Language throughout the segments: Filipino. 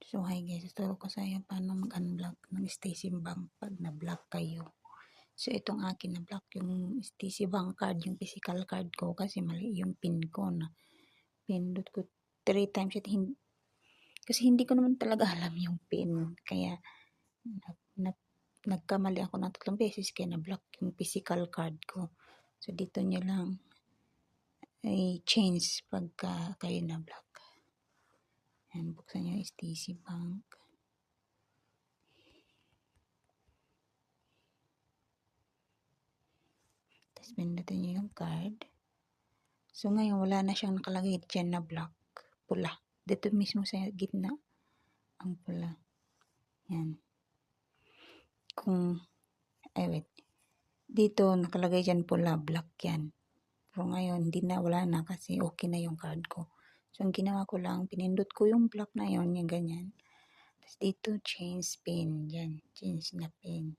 So hi guys, tuturo ko sa inyo paano mag-unblock ng Stacy Bank pag na-block kayo. So itong akin na-block yung Stacy Bank card, yung physical card ko kasi mali yung pin ko na pindot ko 3 times at kasi hindi ko naman talaga alam yung pin. Kaya nagkamali ako ng 3 beses kaya na-block yung physical card ko. So dito nyo lang i-change pagka kayo na-block. Yan, buksan nyo yung Stacy Bank. Tapos pindutin nyo yung card. So ngayon wala na siyang nakalagay dyan na black, pula. Dito mismo sa gitna ang pula. Yan. Wait. Dito nakalagay dyan pula, black yan. Pero ngayon hindi na, wala na kasi okay na yung card ko. So ang ginawa ko lang, pinindot ko yung black na yon, yung ganyan. Tapos dito change pin, yan, change na pin.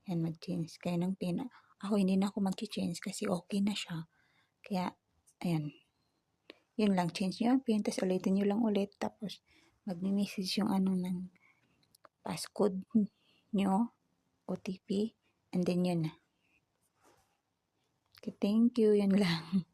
Yan, mag-change kayo ng pin. Ako hindi na ako mag-change kasi okay na siya. Kaya, ayan. Yun lang, change nyo ang pin, tapos ulitin nyo lang ulit. Tapos, mag-message yung ng passcode nyo, OTP, and then yun na. Okay, thank you, yun lang.